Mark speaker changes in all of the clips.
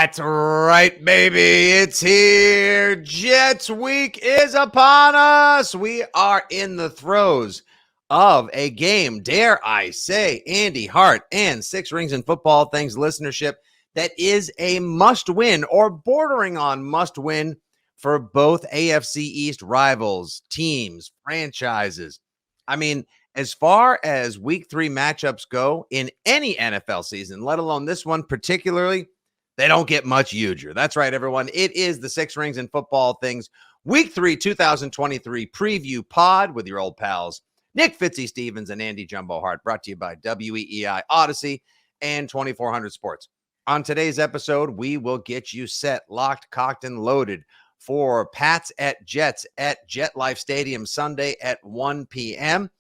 Speaker 1: That's right, baby. It's here. Jets week is upon us. We are in the throes of a game, dare I say, Andy Hart and Six Rings and Football Things listenership that is a must-win or bordering on must-win for both AFC East rivals, teams, franchises. I mean, as far as week 3 matchups go in any NFL season, let alone this one particularly, they don't get much huger. That's right, everyone. It is the Six Rings and Football Things Week 3 2023 preview pod with your old pals Nick Fitzy Stevens and Andy Jumbo Hart, brought to you by WEEI Odyssey and 2400 Sports. On today's episode, we will get you set, locked, cocked, and loaded for Pats at Jets at Jet Life Stadium Sunday at 1 p.m.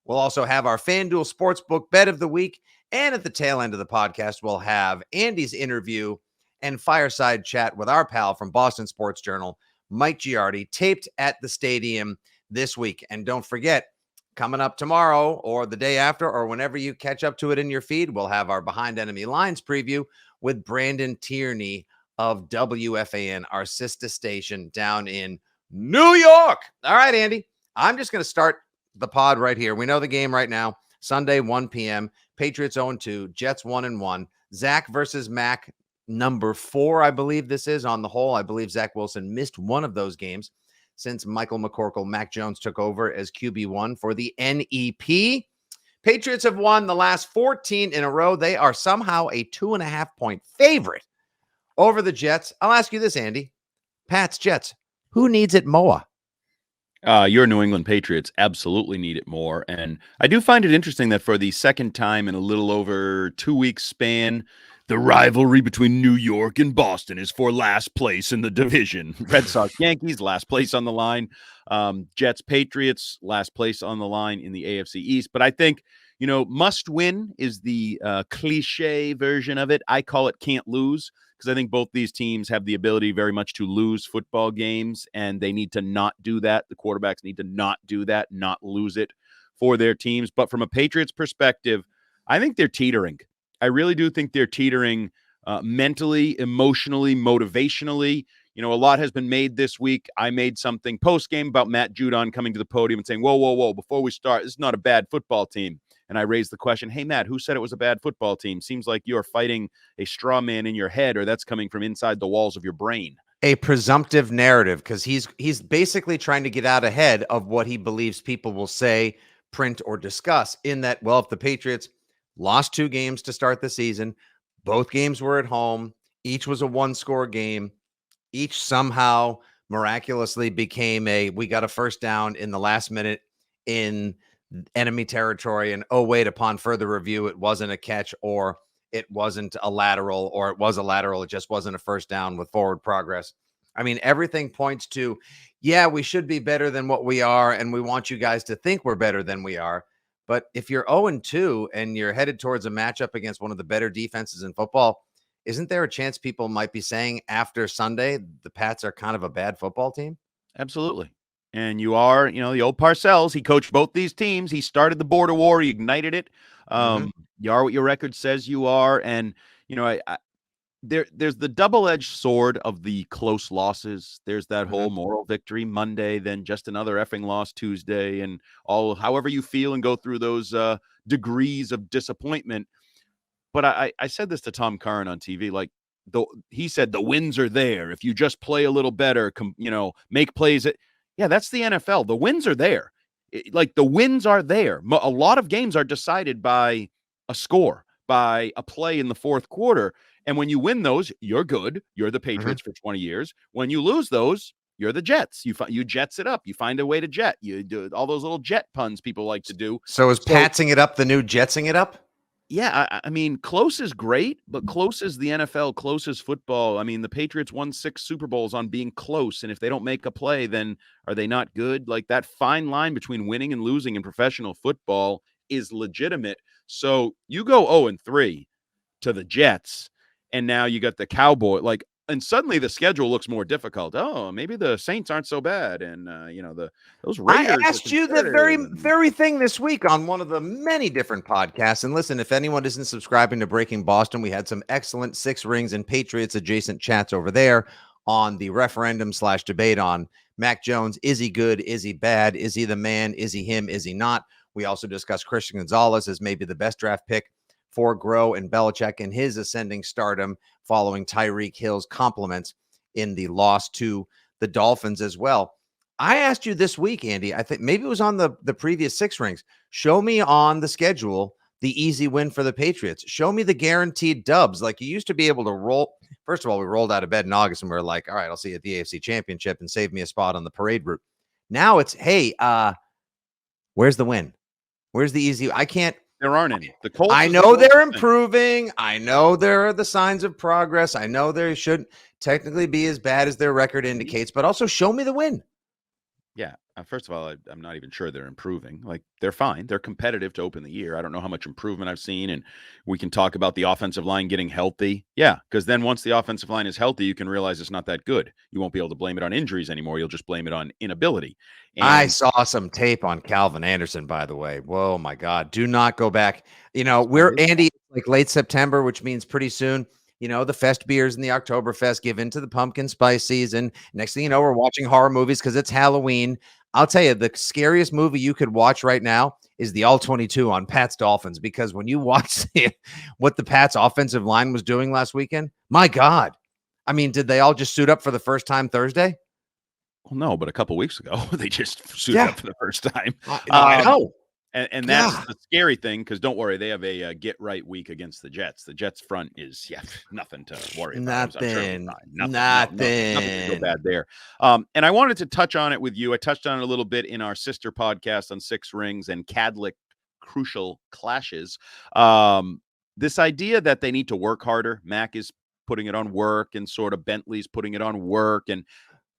Speaker 1: We'll also have our FanDuel Sportsbook Bet of the Week. And at the tail end of the podcast, we'll have Andy's interview and fireside chat with our pal from Boston Sports Journal, Mike Giardi, taped at the stadium this week. And don't forget, coming up tomorrow or the day after or whenever you catch up to it in your feed, we'll have our Behind Enemy Lines preview with Brandon Tierney of weei-fm, our sister station down in New York. All right, Andy, I'm just going to start the pod right here. We know the game right now, Sunday, 1 p.m., Patriots 0-2, Jets 1-1, Zach versus Mac, number 4, I believe this is on the whole. I believe Zach Wilson missed one of those games since Michael McCorkle, Mac Jones took over as QB1 for the NEP. Patriots have won the last 14 in a row. They are somehow a 2.5-point favorite over the Jets. I'll ask you this, Andy. Pats, Jets, who needs it more?
Speaker 2: Your New England Patriots absolutely need it more. And I do find it interesting that for the second time in a little over 2 weeks span, the rivalry between New York and Boston is for last place in the division. Red Sox, Yankees, last place on the line. Jets, Patriots, last place on the line in the AFC East. But I think, must win is the cliche version of it. I call it can't lose, because I think both these teams have the ability very much to lose football games, and they need to not do that. The quarterbacks need to not do that, not lose it for their teams. But from a Patriots perspective, I think they're teetering. I really do think they're teetering mentally, emotionally, motivationally. A lot has been made this week. I made something post-game about Matt Judon coming to the podium and saying, whoa, before we start, this is not a bad football team. And I raised the question, hey, Matt, who said it was a bad football team? Seems like you're fighting a straw man in your head, or that's coming from inside the walls of your brain.
Speaker 1: A presumptive narrative, because he's basically trying to get out ahead of what he believes people will say, print, or discuss, in that, well, if the Patriots lost 2 games to start the season, both games were at home, each was a 1-score game, each somehow miraculously became we got a first down in the last minute in enemy territory, and oh wait, upon further review, it wasn't a catch, or it wasn't a lateral, or it was a lateral, it just wasn't a first down with forward progress. I mean, everything points to, yeah, we should be better than what we are, and we want you guys to think we're better than we are. But if you're 0-2 and you're headed towards a matchup against one of the better defenses in football, isn't there a chance people might be saying after Sunday the Pats are kind of a bad football team?
Speaker 2: Absolutely. And you are, the old Parcells. He coached both these teams. He started the border war. He ignited it. You are what your record says you are. And, there's the double-edged sword of the close losses. There's that whole moral victory Monday, then just another effing loss Tuesday, and however you feel and go through those degrees of disappointment. But I said this to Tom Curran on TV, he said the wins are there. If you just play a little better, make plays. Yeah, that's the NFL. The wins are there. The wins are there. A lot of games are decided by a score, by a play in the fourth quarter. And when you win those, you're good. You're the Patriots for 20 years. When you lose those, you're the Jets. You jets it up. You find a way to jet. You do all those little jet puns people like to do.
Speaker 1: So is patsing it up the new jetsing it up?
Speaker 2: Yeah, I mean, close is great, but close is the NFL, close is football. I mean, the Patriots won 6 Super Bowls on being close, and if they don't make a play, then are they not good? That fine line between winning and losing in professional football is legitimate. So you go 0-3 to the Jets, and now you got the Cowboy. and suddenly the schedule looks more difficult. Oh, maybe the Saints aren't so bad, and those
Speaker 1: I
Speaker 2: Raiders are
Speaker 1: asked you the
Speaker 2: competitive.
Speaker 1: very thing this week on one of the many different podcasts. And listen, if anyone isn't subscribing to Breaking Boston, we had some excellent Six Rings and Patriots adjacent chats over there on the referendum/debate on Mac Jones. Is he good? Is he bad? Is he the man? Is he him? Is he not? We also discussed Christian Gonzalez as maybe the best draft pick for Groh and Belichick in his ascending stardom following Tyreek Hill's compliments in the loss to the Dolphins as well. I asked you this week, Andy, I think maybe it was on the previous Six Rings. Show me on the schedule the easy win for the Patriots. Show me the guaranteed dubs. Like you used to be able to roll. First of all, we rolled out of bed in August and we were like, all right, I'll see you at the AFC Championship and save me a spot on the parade route. Now it's, hey, where's the win? Where's the easy? I can't.
Speaker 2: There aren't any. The Colts.
Speaker 1: I know they're improving. I know there are the signs of progress. I know they shouldn't technically be as bad as their record indicates, but also show me the win.
Speaker 2: Yeah. First of all, I'm not even sure they're improving. Like they're fine. They're competitive to open the year. I don't know how much improvement I've seen. And we can talk about the offensive line getting healthy. Yeah. Because then once the offensive line is healthy, you can realize it's not that good. You won't be able to blame it on injuries anymore. You'll just blame it on inability. And
Speaker 1: I saw some tape on Calvin Anderson, by the way. Whoa, my God. Do not go back. We're Andy, like late September, which means pretty soon. The Fest beers and the Oktoberfest give into the pumpkin spice season. Next thing you know, we're watching horror movies because it's Halloween. I'll tell you, the scariest movie you could watch right now is the All-22 on Pat's Dolphins, because when you watch what the Pats offensive line was doing last weekend, my God. I mean, did they all just suit up for the first time Thursday?
Speaker 2: Well, no, but a couple weeks ago, they just suited up for the first time.
Speaker 1: I know.
Speaker 2: And that's the scary thing, because don't worry, they have a get right week against the Jets. The Jets front is nothing to worry about.
Speaker 1: Nothing
Speaker 2: to go bad there. And I wanted to touch on it with you. I touched on it a little bit in our sister podcast on Six Rings and Cadlick Crucial Clashes. This idea that they need to work harder. Mac is putting it on work, and sort of Bentley's putting it on work, and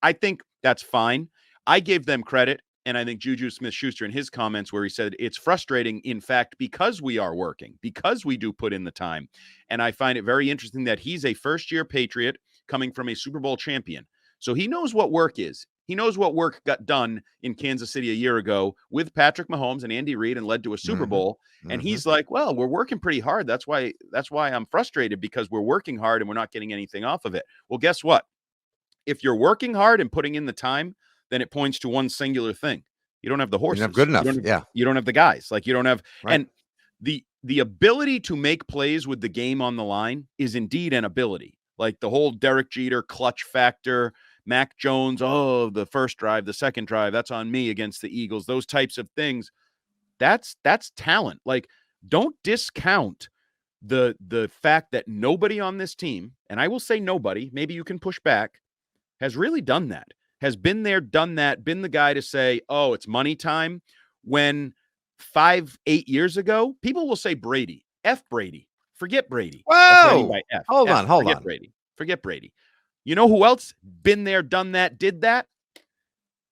Speaker 2: I think that's fine. I gave them credit. And I think Juju Smith-Schuster in his comments where he said it's frustrating, in fact, because we are working, because we do put in the time. And I find it very interesting that he's a first-year Patriot coming from a Super Bowl champion. So he knows what work is. He knows what work got done in Kansas City a year ago with Patrick Mahomes and Andy Reid and led to a Super Bowl. And he's like, well, we're working pretty hard. That's why I'm frustrated, because we're working hard and we're not getting anything off of it. Well, guess what? If you're working hard and putting in the time, then it points to one singular thing. You don't have the horses.
Speaker 1: You're not good enough.
Speaker 2: You don't have the guys. Like you don't have, right. And the ability to make plays with the game on the line is indeed an ability. Like the whole Derek Jeter clutch factor, Mac Jones, the first drive, the second drive, that's on me against the Eagles. Those types of things. That's talent. Like don't discount the fact that nobody on this team, and I will say nobody, maybe you can push back, has really done that. Has been there, done that, been the guy to say, oh, it's money time. When 8 years ago, people will say Brady. F Brady. Forget Brady.
Speaker 1: Whoa. Hold on.
Speaker 2: Forget Brady. You know who else been there, done that, did that?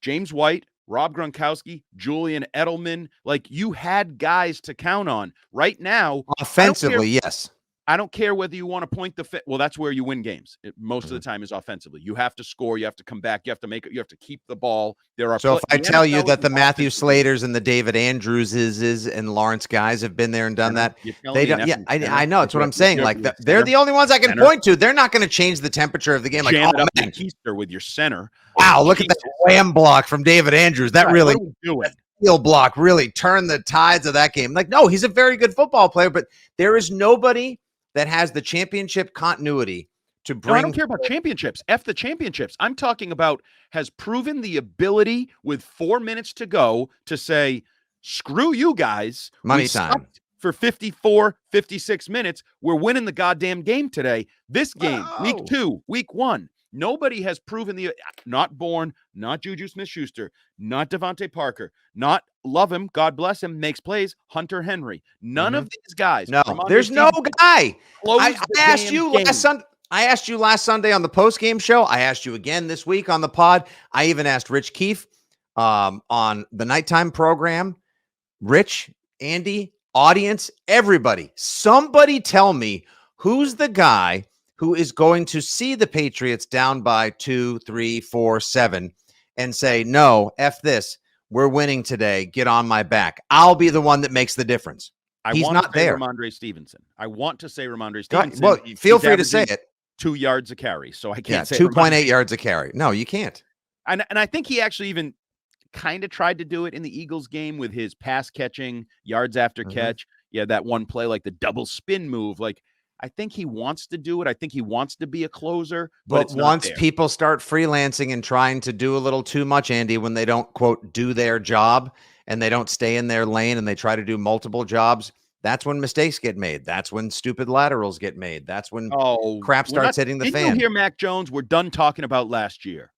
Speaker 2: James White, Rob Gronkowski, Julian Edelman. Like you had guys to count on. Right now,
Speaker 1: offensively, yes.
Speaker 2: I don't care whether you want to point the fit. Well, that's where you win games. Most of the time is offensively. You have to score. You have to come back. You have to make it. You have to keep the ball.
Speaker 1: So if I tell you that the Matthew Slaters and the David Andrewses and Lawrence guys have been there and done that, they don't. Yeah, I know. It's what I'm saying. Like they're the only ones I can point to. They're not going to change the temperature of the game. Like,
Speaker 2: jam it up man. With your center.
Speaker 1: Wow, look at that wham block from David Andrews. That really steel block really turned the tides of that game. Like, no, he's a very good football player, but there is nobody that has the championship continuity to bring.
Speaker 2: No, I don't care about championships. F the championships. I'm talking about has proven the ability with 4 minutes to go to say, screw you guys.
Speaker 1: Money time.
Speaker 2: For 54, 56 minutes. We're winning the goddamn game today. This game, week 2, week 1. Nobody has proven not Bourne, not Juju Smith-Schuster, not Devontae Parker, not love him, God bless him, makes plays, Hunter Henry. None of these guys.
Speaker 1: No, there's no guy. I asked you last Sunday. I asked you last Sunday on the post-game show. I asked you again this week on the pod. I even asked Rich Keefe on the nighttime program. Rich, Andy, audience, everybody. Somebody tell me who's the guy who is going to see the Patriots down by 2, 3, 4, 7 and say, no, F this. We're winning today. Get on my back. I'll be the one that makes the difference. He's not there.
Speaker 2: Ramondre Stevenson. I want to say Ramondre
Speaker 1: Go ahead.
Speaker 2: Stevenson.
Speaker 1: Well, feel free to say it.
Speaker 2: 2 yards a carry. So I can't say
Speaker 1: 2.8 yards a carry. No, you can't.
Speaker 2: And I think he actually even kind of tried to do it in the Eagles game with his pass catching, yards after catch. Yeah, that one play, like the double spin move. Like, I think he wants to do it. I think he wants to be a closer. But
Speaker 1: once people start freelancing and trying to do a little too much, Andy, when they don't, quote, do their job and they don't stay in their lane and they try to do multiple jobs, that's when mistakes get made. That's when stupid laterals get made. That's when crap starts hitting the fan.
Speaker 2: Did you hear Mac Jones? We're done talking about last year.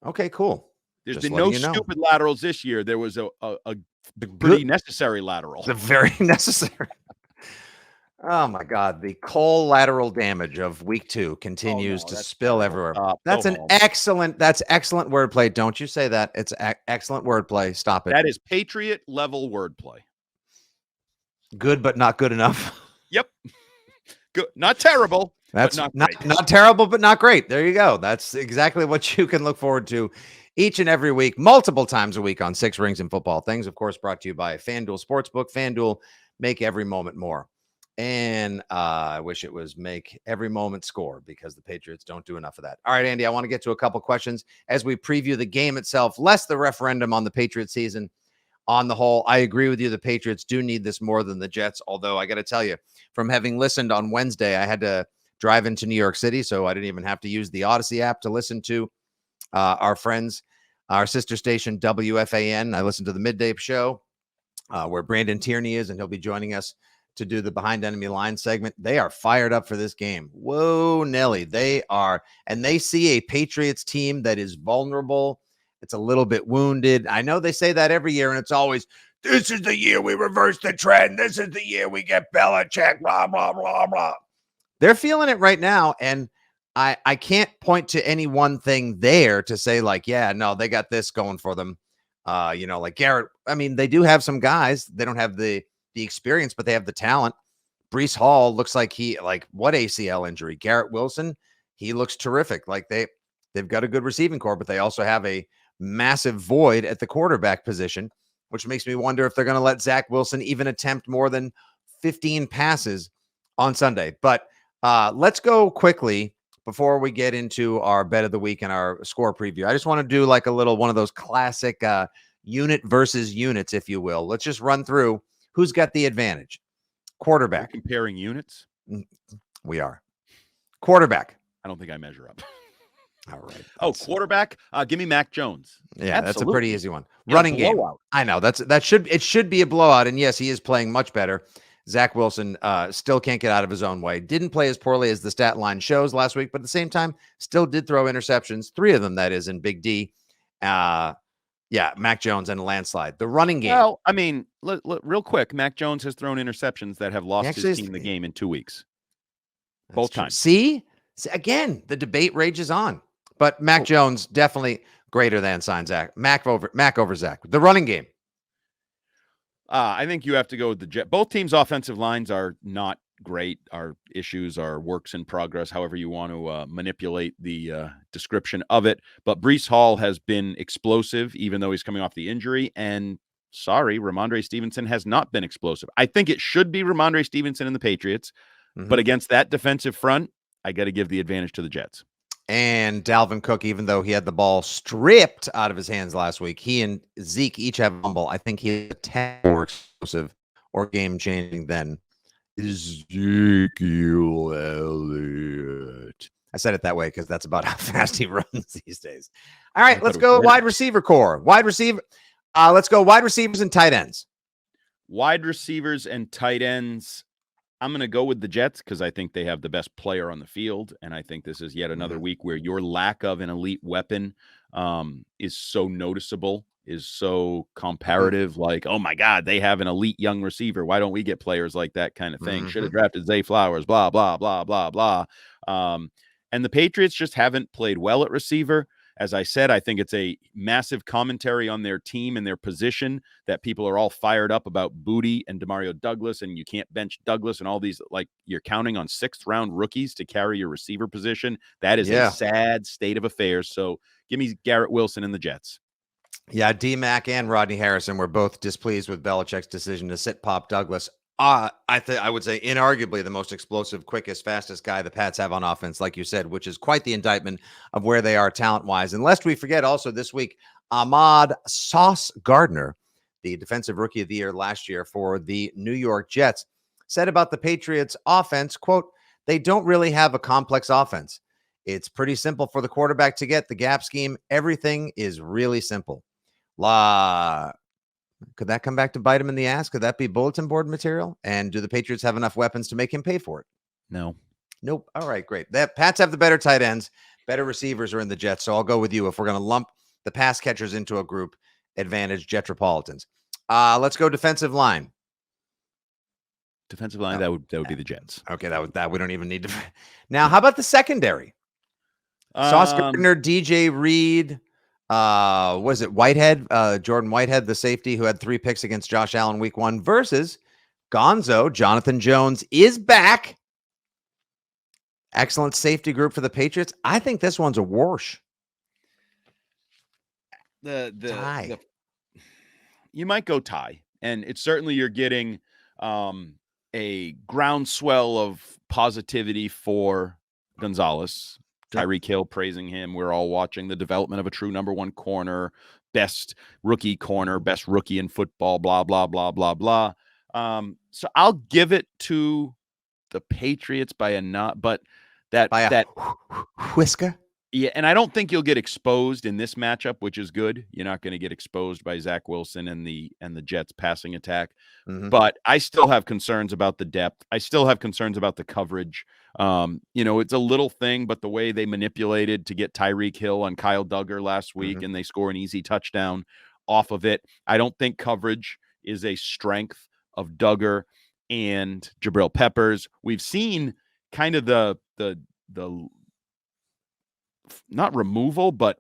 Speaker 1: Okay, cool.
Speaker 2: There's been no stupid laterals this year. There was a pretty necessary lateral.
Speaker 1: The very necessary. Oh my God. The Cole lateral damage of week 2 continues to spill everywhere. That's excellent wordplay. Don't you say that. It's excellent wordplay. Stop it.
Speaker 2: That is Patriot level wordplay.
Speaker 1: Good, but not good enough.
Speaker 2: Yep. Good. Not terrible.
Speaker 1: That's not terrible, but not great. There you go. That's exactly what you can look forward to each and every week, multiple times a week on Six Rings and Football Things. Of course, brought to you by FanDuel Sportsbook. FanDuel, make every moment more. And I wish it was make every moment score, because the Patriots don't do enough of that. All right, Andy, I want to get to a couple questions as we preview the game itself, less the referendum on the Patriots season. On the whole, I agree with you. The Patriots do need this more than the Jets. Although I got to tell you, from having listened on Wednesday, I had to drive into New York City, so I didn't even have to use the Odyssey app to listen to our friends, our sister station, weei-fm. I listened to the midday show where Brandon Tierney is, and he'll be joining us to do the Behind Enemy Line segment. They are fired up for this game. Whoa, Nelly. They are, and they see a Patriots team that is vulnerable. It's a little bit wounded. I know they say that every year, and it's always, this is the year we reverse the trend. This is the year we get Belichick, blah, blah, blah, blah. They're feeling it right now, and I can't point to any one thing there to say, like, yeah, no, they got this going for them. Like Garrett. I mean, they do have some guys. They don't have the experience, but they have the talent. Breece Hall looks like what ACL injury? Garrett Wilson, he looks terrific. Like they've got a good receiving core, but they also have a massive void at the quarterback position, which makes me wonder if they're going to let Zach Wilson even attempt more than 15 passes on Sunday. But let's go quickly before we get into our bet of the week and our score preview. I just want to do like a little one of those classic unit versus units, if you will. Let's just run through who's got the advantage. Quarterback.
Speaker 2: We're comparing units?
Speaker 1: We are. Quarterback.
Speaker 2: I don't think I measure up.
Speaker 1: All right.
Speaker 2: Quarterback. Give me Mac Jones.
Speaker 1: Yeah, absolutely. That's a pretty easy one. Running game. I know it should be a blowout. And yes, he is playing much better. Zach Wilson still can't get out of his own way. Didn't play as poorly as the stat line shows last week, but at the same time, still did throw interceptions. 3 of them, that is, in Big D. Mac Jones and a landslide. The running game.
Speaker 2: Well, I mean, real quick, Mac Jones has thrown interceptions that have lost his team the game in 2 weeks. Both times.
Speaker 1: See, again, the debate rages on. But Mac Jones definitely greater than Zach. Mac over Zach. The running game.
Speaker 2: I think you have to go with the Jet. Both teams' offensive lines are not great. Our issues are works in progress, however you want to manipulate the description of it. But Breece Hall has been explosive, even though he's coming off the injury. And Ramondre Stevenson has not been explosive. I think it should be Ramondre Stevenson and the Patriots. Mm-hmm. But against that defensive front, I got to give the advantage to the Jets.
Speaker 1: And Dalvin Cook, even though he had the ball stripped out of his hands last week, he and Zeke each have a fumble. I think he's 10 more explosive or game-changing than Ezekiel Elliott. I said it that way because that's about how fast he runs these days. All right, let's go wide receiver core. Let's go wide receivers and tight ends.
Speaker 2: Wide receivers and tight ends. I'm going to go with the Jets because I think they have the best player on the field. And I think this is yet another week where your lack of an elite weapon is so noticeable, is so comparative. Like, oh my God, they have an elite young receiver. Why don't we get players like that kind of thing? Should have drafted Zay Flowers, blah, blah, blah, blah, blah. And the Patriots just haven't played well at receiver. As I said, I think it's a massive commentary on their team and their position that people are all fired up about Booty and Demario Douglas, and you can't bench Douglas and all these, like, you're counting on 6th-round rookies to carry your receiver position. That is a sad state of affairs. So give me Garrett Wilson and the Jets.
Speaker 1: Yeah, D-Mac and Rodney Harrison were both displeased with Belichick's decision to sit Pop Douglas. I would say inarguably the most explosive, quickest, fastest guy the Pats have on offense, like you said, which is quite the indictment of where they are talent-wise. And lest we forget, also this week, Ahmad Sauce Gardner, the defensive rookie of the year last year for the New York Jets, said about the Patriots offense, quote, "They don't really have a complex offense. It's pretty simple for the quarterback to get the gap scheme. Everything is really simple." Could that come back to bite him in the ass? Could that be bulletin board material? And do the Patriots have enough weapons to make him pay for it?
Speaker 2: No.
Speaker 1: Nope. All right, great. That Pats have the better tight ends, better receivers are in the Jets. So I'll go with you. If we're going to lump the pass catchers into a group, advantage Jetropolitans. Let's go defensive line.
Speaker 2: Defensive line, that would be the Jets.
Speaker 1: Okay, that we don't even need to. Now, how about the secondary? Sauce Gardner, DJ Reed. Was it Whitehead? Jordan Whitehead, the safety who had 3 picks against Josh Allen week 1 versus Gonzo. Jonathan Jones is back. Excellent safety group for the Patriots. I think this one's a wash.
Speaker 2: You might go tie, and it's certainly you're getting a groundswell of positivity for Gonzalez. Tyreek Hill praising him. We're all watching the development of a true number 1 corner, best rookie corner, best rookie in football, blah, blah, blah, blah, blah. So I'll give it to the Patriots by a not, but that
Speaker 1: whisker.
Speaker 2: Yeah, and I don't think you'll get exposed in this matchup, which is good. You're not going to get exposed by Zach Wilson and the Jets passing attack. Mm-hmm. But I still have concerns about the depth. I still have concerns about the coverage. It's a little thing, but the way they manipulated to get Tyreek Hill on Kyle Duggar last week, and they score an easy touchdown off of it. I don't think coverage is a strength of Duggar and Jabril Peppers. We've seen kind of the not removal, but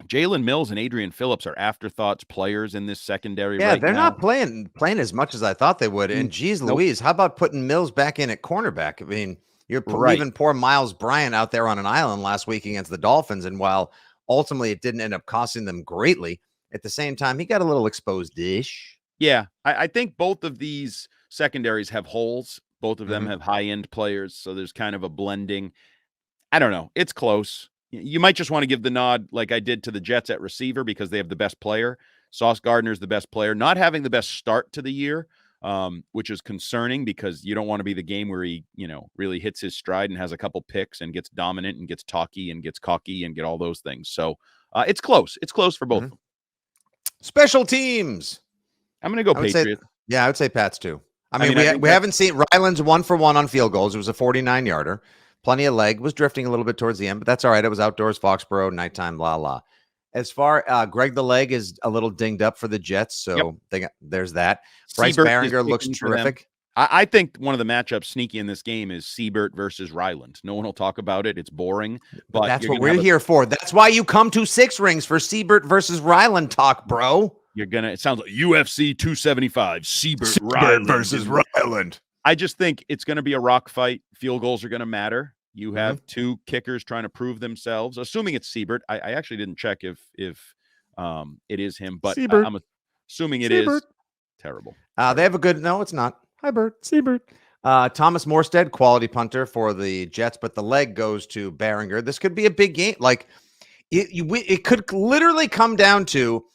Speaker 2: Jalen Mills and Adrian Phillips are afterthoughts players in this secondary.
Speaker 1: Yeah,
Speaker 2: right
Speaker 1: they're
Speaker 2: now.
Speaker 1: not playing as much as I thought they would. And geez, Louise, how about putting Mills back in at cornerback? I mean, you're leaving poor Miles Bryant out there on an island last week against the Dolphins. And while ultimately it didn't end up costing them greatly, at the same time, he got a little exposed-ish.
Speaker 2: Yeah, I think both of these secondaries have holes. Both of them have high-end players, so there's kind of a blending. I don't know. It's close. You might just want to give the nod like I did to the Jets at receiver because they have the best player. Sauce Gardner's the best player. Not having the best start to the year, which is concerning because you don't want to be the game where he, really hits his stride and has a couple picks and gets dominant and gets talky and gets cocky and get all those things. So it's close. It's close for both of them.
Speaker 1: Special teams.
Speaker 2: I'm going to go Patriots.
Speaker 1: I would say Pats too. I mean, we haven't seen Ryland's 1 for 1 on field goals. It was a 49-yarder. Plenty of leg, was drifting a little bit towards the end, but that's all right. It was outdoors, Foxborough, nighttime, blah. As far Greg the leg is a little dinged up for the Jets, so there's that. Bryce Baringer looks terrific.
Speaker 2: I think one of the matchups sneaky in this game is Siebert versus Ryland. No one will talk about it. It's boring. But
Speaker 1: that's what we're here for. That's why you come to 6 Rings for Siebert versus Ryland talk, bro.
Speaker 2: It sounds like UFC 275, Siebert
Speaker 1: versus Ryland.
Speaker 2: I just think it's going to be a rock fight. Field goals are going to matter. You have 2 kickers trying to prove themselves, assuming it's Siebert. I actually didn't check if it is him, but I'm assuming it is. Terrible.
Speaker 1: They have a good. No, it's not. Hi, Bert. Siebert. Thomas Morstead, quality punter for the Jets, but the leg goes to Baringer. This could be a big game. Like it could literally come down to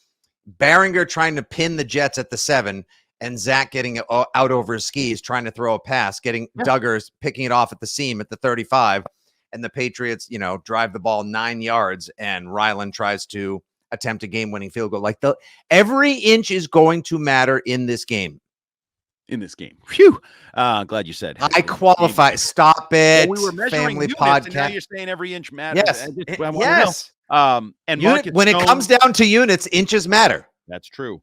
Speaker 1: Baringer trying to pin the Jets at the 7. And Zach getting out over his skis, trying to throw a pass, getting Duggars picking it off at the seam at the 35. And the Patriots, drive the ball 9 yards. And Ryland tries to attempt a game-winning field goal. Like every inch is going to matter in this game.
Speaker 2: Phew. Glad you said.
Speaker 1: I qualify. Stop it.
Speaker 2: Well, we were measuring
Speaker 1: family
Speaker 2: units,
Speaker 1: podcast.
Speaker 2: And now you're saying every inch matters.
Speaker 1: Yes.
Speaker 2: And
Speaker 1: when it comes down to units, inches matter.
Speaker 2: That's true.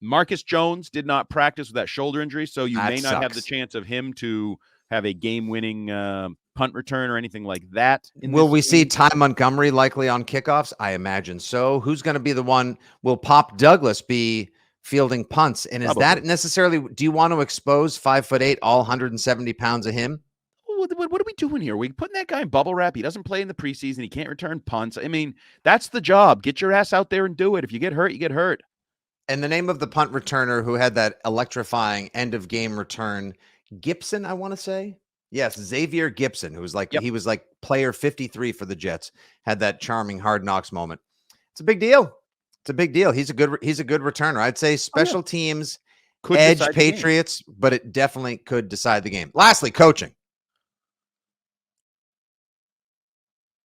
Speaker 2: Marcus Jones did not practice with that shoulder injury, so you may not have the chance of him to have a game-winning punt return or anything like that.
Speaker 1: Will we see Ty Montgomery likely on kickoffs? I imagine so. Who's going to be the one? Will Pop Douglas be fielding punts? And is that necessarily, do you want to expose 5'8", all 170 pounds of him?
Speaker 2: What are we doing here? We putting that guy in bubble wrap. He doesn't play in the preseason. He can't return punts. I mean, that's the job. Get your ass out there and do it. If you get hurt, you get hurt.
Speaker 1: And the name of the punt returner who had that electrifying end of game return, Gibson, I want to say. Yes, Xavier Gibson, who was like, he was like player 53 for the Jets, had that charming Hard Knocks moment. It's a big deal. It's a big deal. He's a good returner. I'd say special teams could edge Patriots, but it definitely could decide the game. Lastly, coaching.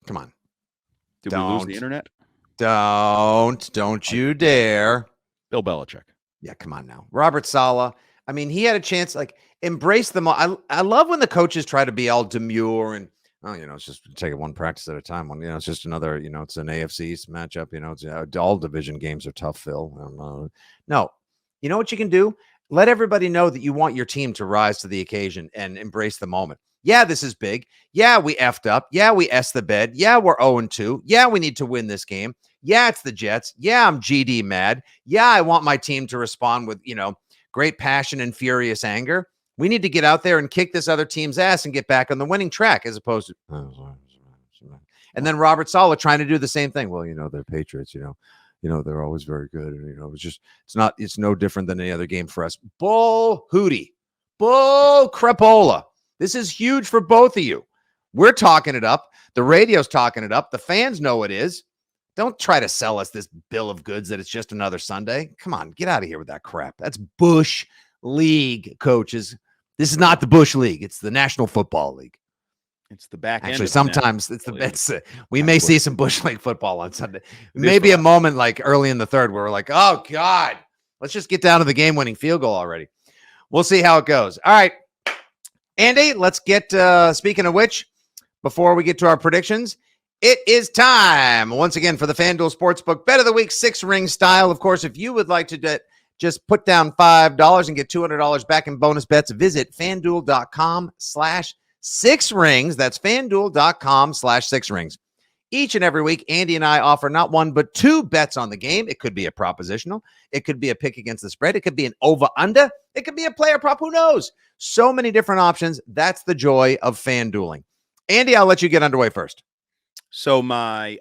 Speaker 1: Come on.
Speaker 2: Did we lose the internet?
Speaker 1: Don't you dare.
Speaker 2: Bill Belichick.
Speaker 1: Yeah, come on now. Robert Saleh. I mean, he had a chance, like, embrace them all. I love when the coaches try to be all demure and, oh, it's just take it one practice at a time. When, it's just another, it's an AFC matchup. It's all division games are tough, Phil. No, you know what you can do? Let everybody know that you want your team to rise to the occasion and embrace the moment. Yeah, this is big. Yeah, we effed up. Yeah, we S the bed. Yeah, we're 0-2. Yeah, we need to win this game. Yeah, it's the Jets. Yeah, I'm GD mad. Yeah, I want my team to respond with, great passion and furious anger. We need to get out there and kick this other team's ass and get back on the winning track as opposed to, and then Robert Saleh trying to do the same thing. Well, they're Patriots, they're always very good. And, it's no different than any other game for us. Bull hootie, bull crapola. This is huge for both of you. We're talking it up. The radio's talking it up. The fans know it is. Don't try to sell us this bill of goods that it's just another Sunday. Come on, get out of here with that crap. That's Bush League, coaches. This is not the Bush League. It's the National Football League.
Speaker 2: It's the back end.
Speaker 1: Actually, sometimes it's the best. We may see some Bush League football on Sunday. Maybe a moment like early in the third where we're like, oh, God, let's just get down to the game-winning field goal already. We'll see how it goes. All right, Andy, let's get, speaking of which, before we get to our predictions, it is time once again for the FanDuel Sportsbook Bet of the Week 6-ring style. Of course, if you would like to just put down $5 and get $200 back in bonus bets, visit FanDuel.com/6rings. That's FanDuel.com/6rings. Each and every week, Andy and I offer not one, but two bets on the game. It could be a propositional. It could be a pick against the spread. It could be an over-under. It could be a player prop. Who knows? So many different options. That's the joy of FanDueling. Andy, I'll let you get underway first.
Speaker 2: So I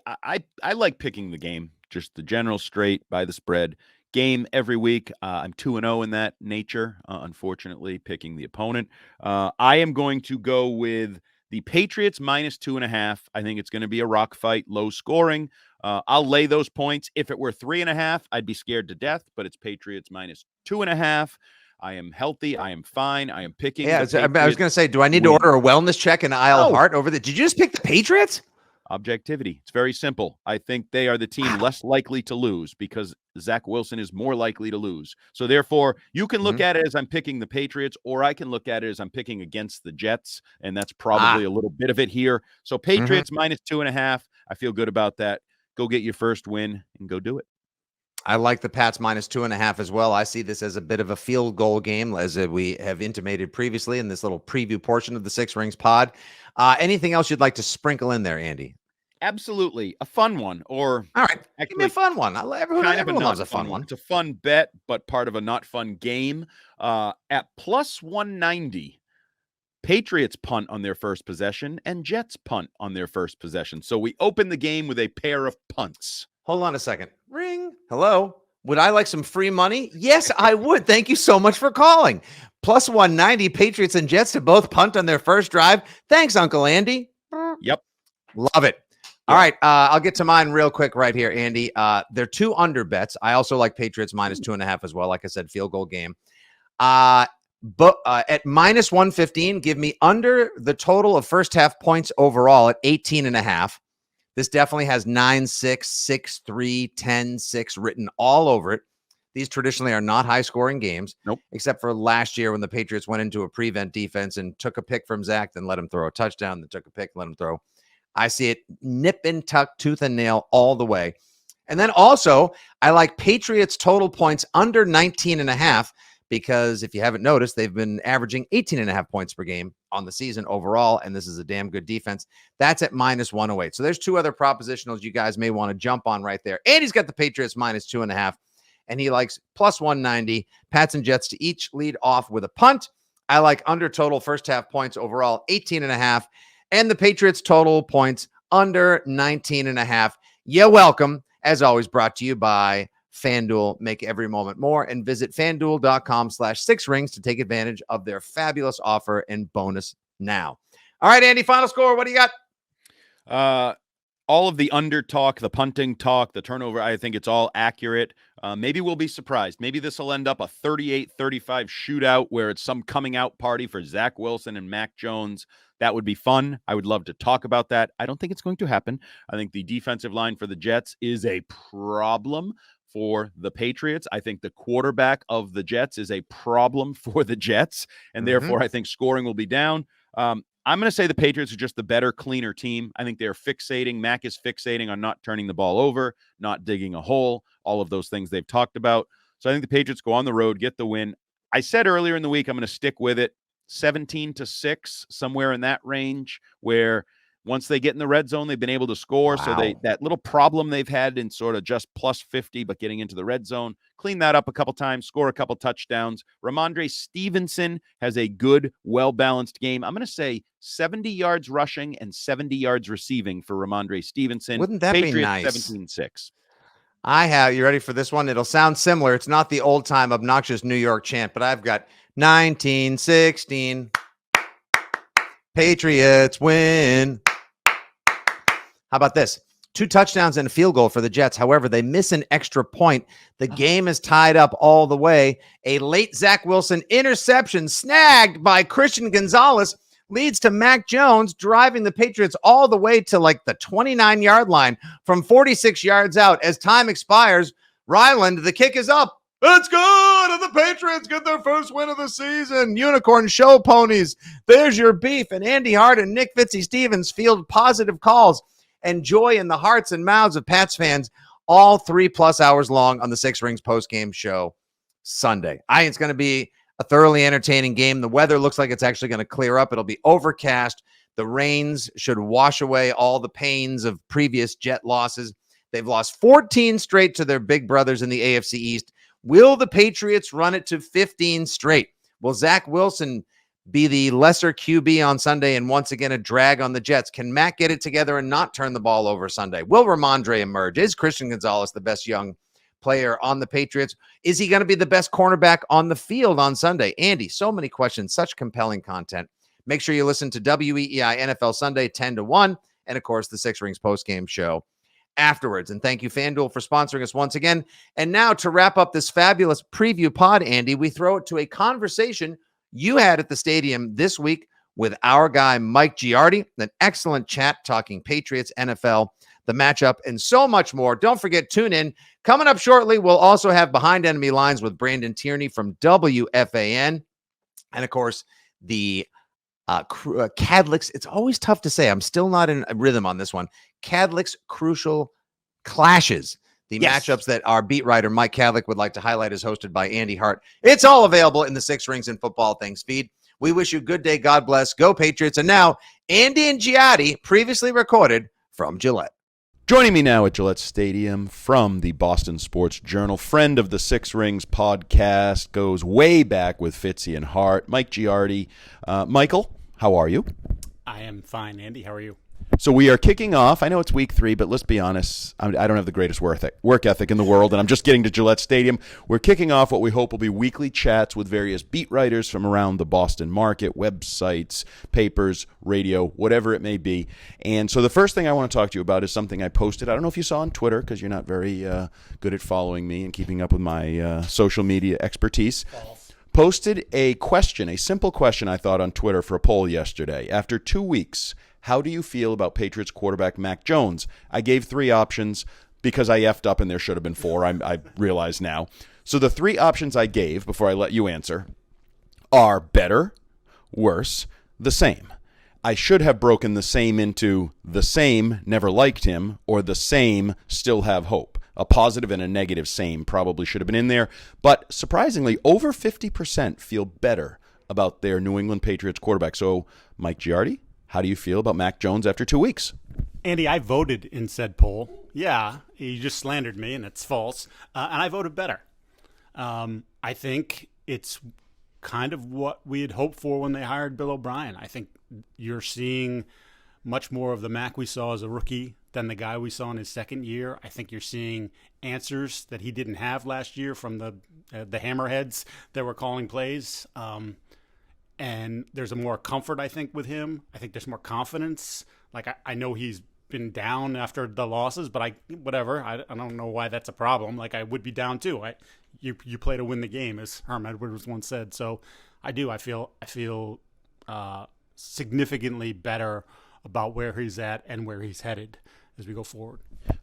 Speaker 2: like picking the game, just the general straight by the spread game every week. I'm 2-0 in that nature, unfortunately, picking the opponent. I am going to go with the Patriots -2.5. I think it's going to be a rock fight, low scoring. I'll lay those points. If it were 3.5, I'd be scared to death, but it's Patriots -2.5. I am healthy. I am fine. I am picking.
Speaker 1: Yeah, I was going to say, do I need to order a wellness check in Isle of Heart over there? Did you just pick the Patriots?
Speaker 2: Objectivity. It's very simple. I think they are the team less likely to lose because Zach Wilson is more likely to lose. So therefore, you can look at it as I'm picking the Patriots, or I can look at it as I'm picking against the Jets, and that's probably a little bit of it here. So Patriots -2.5. I feel good about that. Go get your first win and go do it.
Speaker 1: I like the Pats -2.5 as well. I see this as a bit of a field goal game, as we have intimated previously in this little preview portion of the Six Rings pod. Anything else you'd like to sprinkle in there, Andy?
Speaker 2: Absolutely. A fun one. Or
Speaker 1: all right, give me a fun one. Everyone loves a fun one.
Speaker 2: It's a fun bet, but part of a not fun game. At +190, Patriots punt on their first possession and Jets punt on their first possession. So we open the game with a pair of punts.
Speaker 1: Hold on a second. Ring. Hello. Would I like some free money? Yes, I would. Thank you so much for calling. +190, Patriots and Jets to both punt on their first drive. Thanks, Uncle Andy.
Speaker 2: Yep.
Speaker 1: Love it. All right. I'll get to mine real quick right here, Andy. They're two under bets. I also like Patriots -2.5 as well. Like I said, field goal game. But at -115, give me under the total of first half points overall at 18.5. This definitely has 9-6, 6-3, 10-6 written all over it. These traditionally are not high-scoring games, except for last year when the Patriots went into a prevent defense and took a pick from Zach, then let him throw a touchdown, then took a pick, let him throw. I see it nip and tuck, tooth and nail all the way. And then also, I like Patriots total points under 19.5 because if you haven't noticed, they've been averaging 18.5 points per game on the season overall, and this is a damn good defense. That's at -108. So there's two other propositionals you guys may want to jump on right there. And he's got the Patriots -2.5, and he likes +190. Pats and Jets to each lead off with a punt. I like under total first half points overall, 18.5, and the Patriots total points under 19.5. You're welcome. As always, brought to you by FanDuel. Make every moment more, and visit FanDuel.com/6rings to take advantage of their fabulous offer and bonus now. All right, Andy, final score. What do you got?
Speaker 2: All of the under talk, the punting talk, the turnover, I think it's all accurate. Maybe we'll be surprised. Maybe this will end up a 38-35 shootout where it's some coming out party for Zach Wilson and Mac Jones. That would be fun. I would love to talk about that. I don't think it's going to happen. I think the defensive line for the Jets is a problem for the Patriots. I think the quarterback of the Jets is a problem for the Jets, and therefore I think scoring will be down. I'm going to say the Patriots are just the better, cleaner team. I think they're fixating. Mac is fixating on not turning the ball over, not digging a hole, all of those things they've talked about. So I think the Patriots go on the road, get the win. I said earlier in the week, I'm going to stick with it. 17-6, somewhere in that range, where once they get in the red zone, they've been able to score.
Speaker 1: Wow.
Speaker 2: So that little problem they've had in sort of just +50, but getting into the red zone, clean that up a couple times, score a couple touchdowns. Ramondre Stevenson has a good, well-balanced game. I'm going to say 70 yards rushing and 70 yards receiving for Ramondre Stevenson.
Speaker 1: Wouldn't that
Speaker 2: Patriots,
Speaker 1: be nice?
Speaker 2: 17-6.
Speaker 1: You ready for this one? It'll sound similar. It's not the old-time obnoxious New York chant, but I've got 1916. Patriots win. How about this? 2 touchdowns and a field goal for the Jets. However, they miss an extra point. The game is tied up all the way. A late Zach Wilson interception snagged by Christian Gonzalez leads to Mac Jones driving the Patriots all the way to like the 29-yard line from 46 yards out. As time expires, Ryland, the kick is up. It's good, and the Patriots get their first win of the season. Unicorn show ponies. There's your beef. And Andy Hart and Nick Fitzy-Stevens field positive calls and joy in the hearts and mouths of Pats fans all 3+ hours long on the Six Rings postgame show Sunday. It's going to be a thoroughly entertaining game. The weather looks like it's actually going to clear up. It'll be overcast. The rains should wash away all the pains of previous Jet losses. They've lost 14 straight to their big brothers in the AFC East. Will the Patriots run it to 15 straight? Will Zach Wilson be the lesser QB on Sunday and once again a drag on the Jets? Can Mac get it together and not turn the ball over Sunday? Will Ramondre emerge? Is Christian Gonzalez the best young player on the Patriots? Is he going to be the best cornerback on the field on Sunday? Andy, so many questions, such compelling content. Make sure you listen to WEEI NFL Sunday 10 to 1, and of course the Six Rings postgame show afterwards. And thank you, FanDuel, for sponsoring us once again. And now to wrap up this fabulous preview pod, Andy, we throw it to a conversation you had at the stadium this week with our guy, Mike Giardi. An excellent chat talking Patriots, NFL, the matchup, and so much more. Don't forget, tune in. Coming up shortly, we'll also have Behind Enemy Lines with Brandon Tierney from WFAN. And, of course, the Cadlick's. It's always tough to say. I'm still not in a rhythm on this one. Cadlick's Crucial Clashes. The matchups that our beat writer, Mike Cadlick, would like to highlight is hosted by Andy Hart. It's all available in the Six Rings and Football Things feed. We wish you a good day. God bless. Go Patriots. And now, Andy and Giardi, previously recorded from Gillette.
Speaker 2: Joining me now at Gillette Stadium from the Boston Sports Journal, friend of the Six Rings podcast, goes way back with Fitzy and Hart, Mike Giardi. Michael, how are you?
Speaker 3: I am fine, Andy. How are you?
Speaker 2: So we are kicking off. I know it's week 3, but let's be honest. I don't have the greatest work ethic in the world, and I'm just getting to Gillette Stadium. We're kicking off what we hope will be weekly chats with various beat writers from around the Boston market, websites, papers, radio, whatever it may be. And so the first thing I want to talk to you about is something I posted. I don't know if you saw on Twitter because you're not very good at following me and keeping up with my social media expertise. Posted a question, a simple question I thought on Twitter for a poll yesterday. After 2 weeks, how do you feel about Patriots quarterback Mac Jones? I gave 3 options because I effed up and there should have been 4, I realize now. So the 3 options I gave before I let you answer are better, worse, the same. I should have broken the same into the same, never liked him, or the same, still have hope. A positive and a negative same probably should have been in there. But surprisingly, over 50% feel better about their New England Patriots quarterback. So, Mike Giardi, how do you feel about Mac Jones after 2 weeks?
Speaker 3: Andy, I voted in said poll. Yeah, you just slandered me, and it's false. And I voted better. I think it's kind of what we had hoped for when they hired Bill O'Brien. I think you're seeing much more of the Mac we saw as a rookie than the guy we saw in his second year. I think you're seeing answers that he didn't have last year from the hammerheads that were calling plays. And there's a more comfort, I think, with him. I think there's more confidence. Like, I know he's been down after the losses, but I don't know why that's a problem. Like, I would be down too. You play to win the game, as Herm Edwards once said. So I feel significantly better about where he's at and where he's headed as we go forward.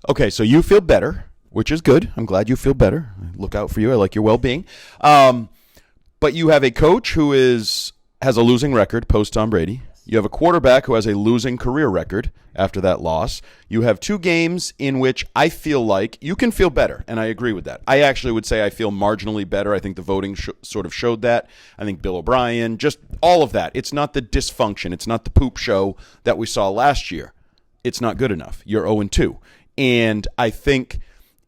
Speaker 2: Okay, so you feel better, which is good. I'm glad you feel better. I look out for you. I like your well-being. But you have a coach who has a losing record post Tom Brady. You have a quarterback who has a losing career record after that loss. You have 2 games in which I feel like you can feel better, and I agree with that. I actually would say I feel marginally better. I think the voting sort of showed that. I think Bill O'Brien, just all of that. It's not the dysfunction. It's not the poop show that we saw last year. It's not good enough. You're 0-2. And I think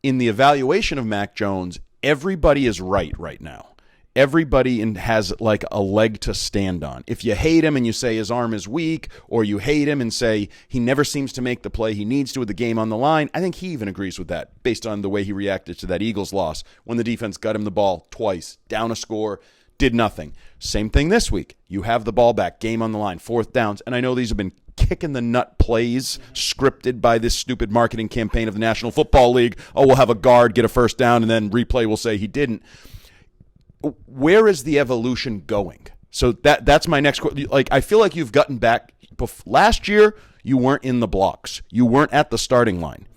Speaker 2: in the evaluation of Mac Jones, everybody is right now. Everybody has like a leg to stand on. If you hate him and you say his arm is weak, or you hate him and say he never seems to make the play he needs to with the game on the line, I think he even agrees with that based on the way he reacted to that Eagles loss when the defense got him the ball twice, down a score, did nothing. Same thing this week. You have the ball back, game on the line, 4th downs, and I know these have been kicking the nut plays scripted by this stupid marketing campaign of the National Football League. Oh, we'll have a guard get a first down and then replay will say he didn't. Where is the evolution going? So that's my next question. Like, I feel like you've gotten back. Last year, you weren't in the blocks. You weren't at the starting line.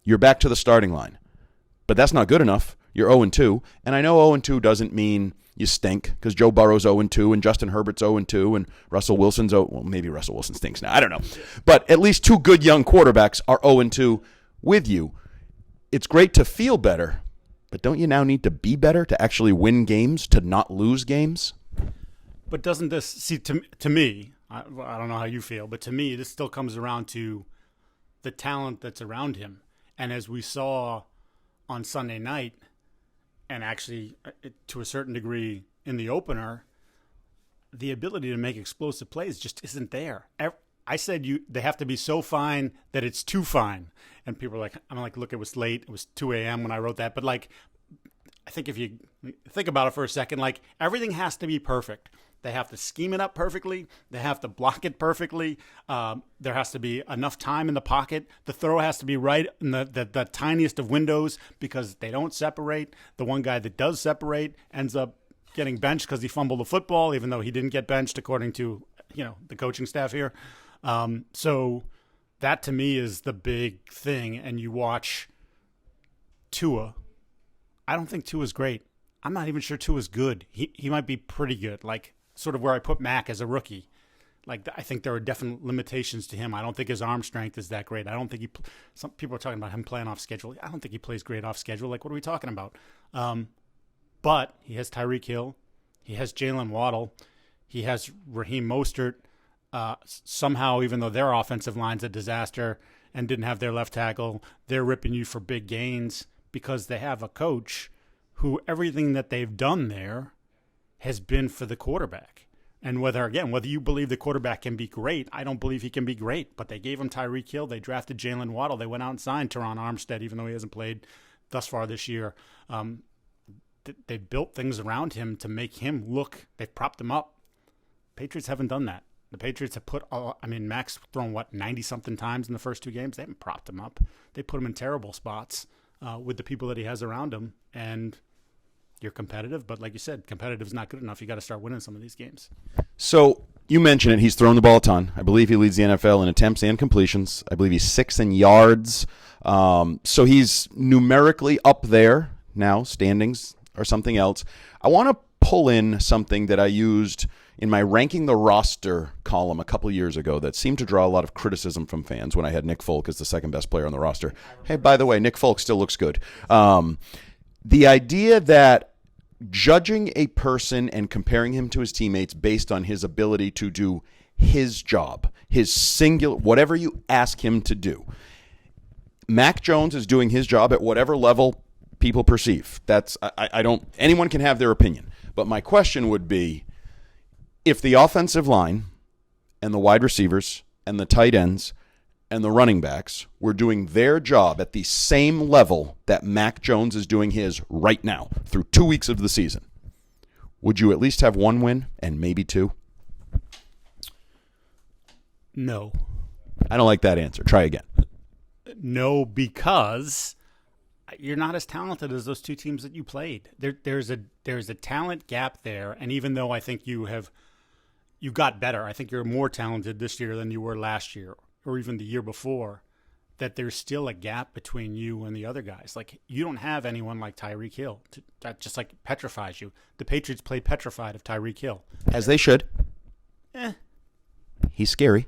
Speaker 2: You're back to the starting line. But that's not good enough. You're 0-2. And I know 0-2 doesn't mean you stink, because Joe Burrow's 0-2 and Justin Herbert's 0-2 and Russell Wilson's well, maybe Russell Wilson stinks now. I don't know. But at least 2 good young quarterbacks are 0-2 with you. It's great to feel better. But don't you now need to be better to actually win games, to not lose games?
Speaker 3: But doesn't this, see, to me, I don't know how you feel, but to me, this still comes around to the talent that's around him. And as we saw on Sunday night, and actually to a certain degree in the opener, the ability to make explosive plays just isn't there. I said they have to be so fine that it's too fine. And people are like, I'm like, look, it was late. It was 2 a.m. when I wrote that. But like, I think if you think about it for a second, like, everything has to be perfect. They have to scheme it up perfectly. They have to block it perfectly. There has to be enough time in the pocket. The throw has to be right in the tiniest of windows, because they don't separate. The one guy that does separate ends up getting benched because he fumbled the football, even though he didn't get benched according to the coaching staff here. So that to me is the big thing. And you watch Tua. I don't think Tua's great. I'm not even sure Tua's good. He might be pretty good, like sort of where I put Mac as a rookie. Like, I think there are definite limitations to him. I don't think his arm strength is that great. I don't think some people are talking about him playing off schedule. I don't think he plays great off schedule. Like, what are we talking about? But he has Tyreek Hill. He has Jalen Waddle. He has Raheem Mostert. Somehow, even though their offensive line's a disaster and didn't have their left tackle, they're ripping you for big gains because they have a coach who everything that they've done there has been for the quarterback. And whether you believe the quarterback can be great, I don't believe he can be great. But they gave him Tyreek Hill. They drafted Jalen Waddle. They went out and signed Teron Armstead, even though he hasn't played thus far this year. They built things around him to make him look. They've propped him up. Patriots haven't done that. The Patriots have Mac's thrown, 90-something times in the first 2 games. They haven't propped him up. They put him in terrible spots with the people that he has around him. And you're competitive, but like you said, competitive is not good enough. You got to start winning some of these games.
Speaker 2: So you mentioned it. He's thrown the ball a ton. I believe he leads the NFL in attempts and completions. I believe he's 6th in yards. So he's numerically up there now, standings or something else. I want to pull in something that I used in my ranking the roster column a couple years ago that seemed to draw a lot of criticism from fans when I had Nick Folk as the second best player on the roster. Hey, by the way, Nick Folk still looks good. The idea that judging a person and comparing him to his teammates based on his ability to do his job, his singular, whatever you ask him to do. Mac Jones is doing his job at whatever level people perceive. I don't, anyone can have their opinion. But my question would be, if the offensive line and the wide receivers and the tight ends and the running backs were doing their job at the same level that Mac Jones is doing his right now through 2 weeks of the season, would you at least have one win and maybe two?
Speaker 3: No.
Speaker 2: I don't like that answer. Try again.
Speaker 3: No, because you're not as talented as those two teams that you played. There's a talent gap there, and even though I think you got better, I think you're more talented this year than you were last year or even the year before, that there's still a gap between you and the other guys. Like, you don't have anyone like Tyreek Hill. That just like petrifies you. The Patriots played petrified of Tyreek Hill.
Speaker 2: As they should. He's scary.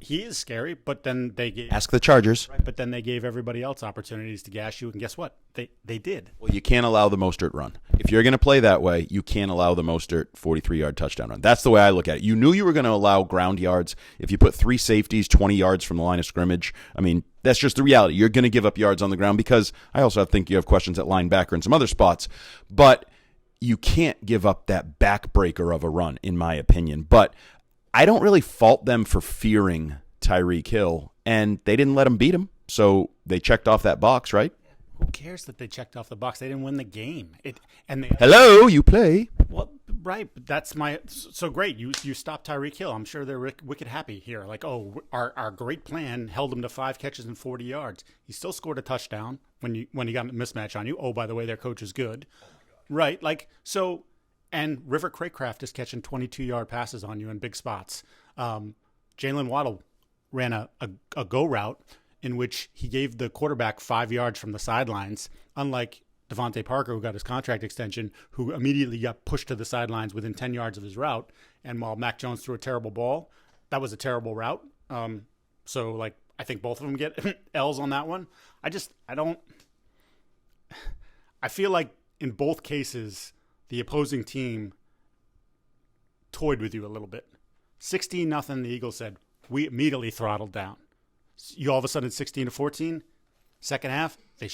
Speaker 3: He is scary, but then they gave,
Speaker 2: ask the Chargers.
Speaker 3: Right, but then they gave everybody else opportunities to gash you, and guess what? They did.
Speaker 2: Well, you can't allow the Mostert run. If you're going to play that way, you can't allow the Mostert 43-yard touchdown run. That's the way I look at it. You knew you were going to allow ground yards. If you put 3 safeties 20 yards from the line of scrimmage, I mean, that's just the reality. You're going to give up yards on the ground because I also think you have questions at linebacker and some other spots. But you can't give up that backbreaker of a run, in my opinion. But I don't really fault them for fearing Tyreek Hill, and they didn't let him beat him, so they checked off that box, right?
Speaker 3: Who cares that they checked off the box? They didn't win the game.
Speaker 2: Hello, you play.
Speaker 3: Well, right, but that's so great. You stopped Tyreek Hill. I'm sure they're wicked happy here. Like, oh, our great plan held him to 5 catches and 40 yards. He still scored a touchdown when he got a mismatch on you. Oh, by the way, their coach is good. Right, like, so, and River Craycraft is catching 22-yard passes on you in big spots. Jalen Waddle ran a go route in which he gave the quarterback 5 yards from the sidelines, unlike Devontae Parker, who got his contract extension, who immediately got pushed to the sidelines within 10 yards of his route. And while Mac Jones threw a terrible ball, that was a terrible route. So, like, I think both of them get L's on that one. I feel like in both cases, the opposing team toyed with you a little bit. 16-0, the Eagles said, we immediately throttled down. You all of a sudden 16-14, second half, they